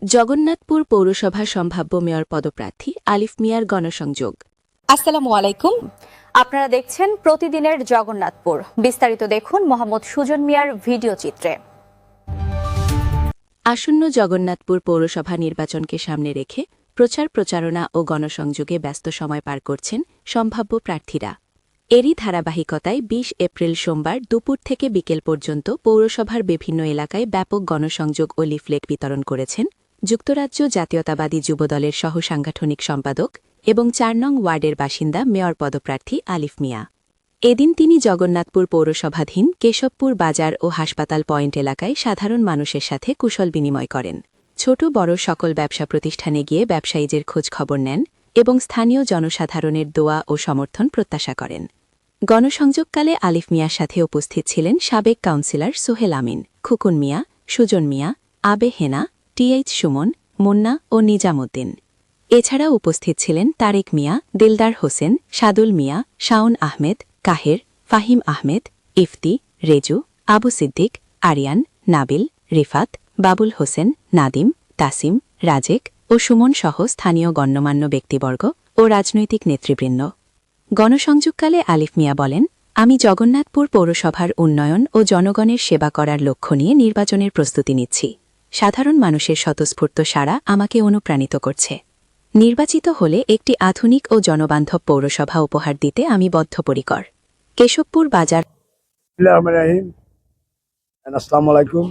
জগন্নাথপুর পৌরসভার সম্ভাব্য মেয়র পদপ্রার্থী আলিফ মিয়ার গণসংযোগ। আসসালামু আলাইকুম, আপনারা দেখছেন প্রতিদিনের জগন্নাথপুর। বিস্তারিত দেখুন মোহাম্মদ সুজন মিয়ার ভিডিও চিত্রে। আসন্ন জগন্নাথপুর পৌরসভা নির্বাচনকে সামনে রেখে প্রচার প্রচারণা ও গণসংযোগে ব্যস্ত সময় পার করছেন সম্ভাব্য প্রার্থীরা। এরই ধারাবাহিকতায় ২০ এপ্রিল সোমবার দুপুর থেকে বিকেল পর্যন্ত পৌরসভার বিভিন্ন এলাকায় ব্যাপক গণসংযোগ ও লিফলেট বিতরণ করেছেন যুক্তরাজ্য জাতীয়তাবাদী যুবদলের সহসাংগঠনিক সম্পাদক এবং ৪ নং ওয়ার্ডের বাসিন্দা মেয়র পদপ্রার্থী আলিফ মিয়া। এদিন তিনি জগন্নাথপুর পৌরসভাধীন কেশবপুর বাজার ও হাসপাতাল পয়েন্ট এলাকায় সাধারণ মানুষের সাথে কুশল বিনিময় করেন, ছোট বড় সকল ব্যবসা প্রতিষ্ঠানে গিয়ে ব্যবসায়ীদের খোঁজ খবর নেন এবং স্থানীয় জনসাধারণের দোয়া ও সমর্থন প্রত্যাশা করেন। গণসংযোগকালে আলিফ মিয়ার সাথে উপস্থিত ছিলেন সাবেক কাউন্সিলর সোহেল আমিন, খুকুন মিয়া, সুজন মিয়া, আবে হেনা, টিএইচ সুমন, মুন্না ও নিজামুদ্দিন। এছাড়া উপস্থিত ছিলেন তারেক মিয়া, দিলদার হোসেন, সাদুল মিয়া, শাওন আহমেদ, কাহের, ফাহিম আহমেদ, ইফতি, রেজু, আবু সিদ্দিক, আরিয়ান, নাবিল, রিফাত, বাবুল হোসেন, নাদিম, তাসিম, রাজেক ও সুমন সহ স্থানীয় গণ্যমান্য ব্যক্তিবর্গ ও রাজনৈতিক নেতৃবৃন্দ। গণসংযোগকালে আলিফ মিয়া বলেন, আমি জগন্নাথপুর পৌরসভার উন্নয়ন ও জনগণের সেবা করার লক্ষ্য নিয়ে নির্বাচনের প্রস্তুতি নিচ্ছি। সাধারণ মানুষের স্বতঃস্ফূর্ত সাড়া আমাকে অনুপ্রাণিত করছে। নির্বাচিত হলে একটি আধুনিক ও জনবান্ধব পৌরসভা উপহার দিতে আমি বদ্ধপরিকর। কেশবপুর বাজার। আসসালামু আলাইকুম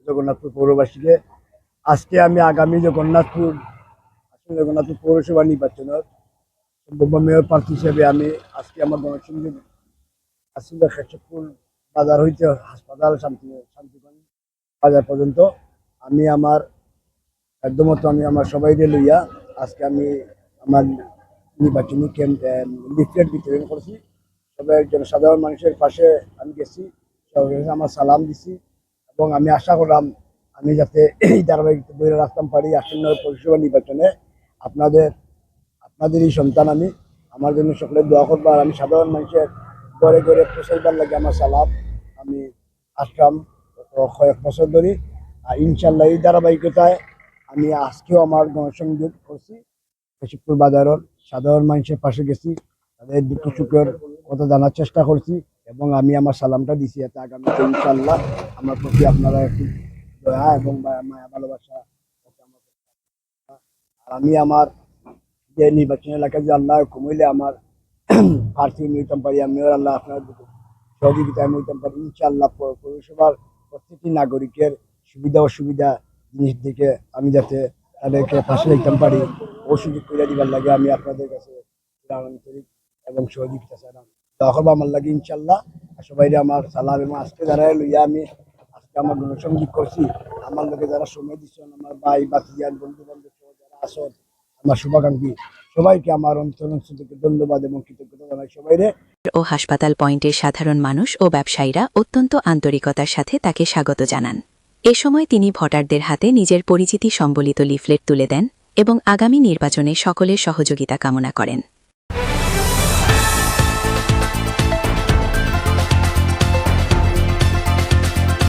জগন্নাথপুর পৌরবাসীকে। আজকে আমি আগামী জগন্নাথপুর পৌরসভা নির্বাচনের সম্ভাব্য মেয়র প্রার্থী হিসেবে আমি আজকে আমার গণসংযোগ আসলে কেশবপুর বাজার হইতে হাসপাতাল শান্তিগঞ্জ বাজার পর্যন্ত আমি আমার একদমত আমি আমার সবাইকে লইয়া আজকে আমি আমার নির্বাচনী লিফলেট বিতরণ করছি। সবাই সাধারণ মানুষের পাশে আমি গেছি, সবাই আমার সালাম দিছি এবং আমি আশা করলাম আমি যাতে এই ধারাবাহিকতা ধরে রাখতাম পারি। আসন্ন পৌরসভা নির্বাচনে আপনাদেরই সন্তান আমি, আমার জন্য সকলে দোয়া করবো। আর আমি সাধারণ মানুষের ঘরে ঘরে পৌঁছাইবার লাগে আমার সালাম আমি আসলাম কয়েক বছর ধরে। আর ইনশাল্লাহ এই ধারাবাহিকতায় আমি আজকেও আমার গণসংযোগ করছি। কেশবপুর বাজারের সাধারণ মানুষের পাশে গেছি, তাদের দুঃখ সুখের কথা জানার চেষ্টা করছি এবং আমি আমার সালামটা দিছি। এতে আগামীতে ইনশাল্লাহ আমার প্রতি আপনারা একটু দয়া এবং মায়া ভালোবাসা। আর আমি আমার যে নির্বাচনী এলাকায় যে আল্লাহ কমাইলে আমার প্রার্থী নিতাম পারি, আমিও আল্লাহ আপনার সহযোগিতায় নিতাম পারি ইনশাল্লাহ। পৌরসভার প্রত্যেকটি নাগরিকের সুবিধা অসুবিধা জিনিস দিকে আমি যাতে তাদেরকে পাশে নিতাম পারি ও সুযোগ করে দিবার লাগে আমি আপনাদের কাছে আন্তরিক এবং সহযোগিতা চাইলাম। তখন আমার লাগে ইনশাল্লাহ। সবাই আমার সালাম এবং আজকে যারা লইয়া আমি আজকে আমার গণসংযোগ করছি, আমার লোকে যারা সময় দিচ্ছেন, আমার ভাই বাতিজান বন্ধু বান্ধব যারা আসেন, আমার শুভাকাঙ্ক্ষী সবাইকে আমার অন্তর থেকে ধন্যবাদ এবং কৃতজ্ঞতা জানাই সবাইরে। ও হাসপাতাল পয়েন্টের সাধারণ মানুষ ও ব্যবসায়ীরা অত্যন্ত আন্তরিকতার সাথে তাকে স্বাগত জানান। এ সময় তিনি ভোটারদের হাতে নিজের পরিচিতি সম্বলিত লিফলেট তুলে দেন এবং আগামী নির্বাচনে সকলের সহযোগিতা কামনা করেন।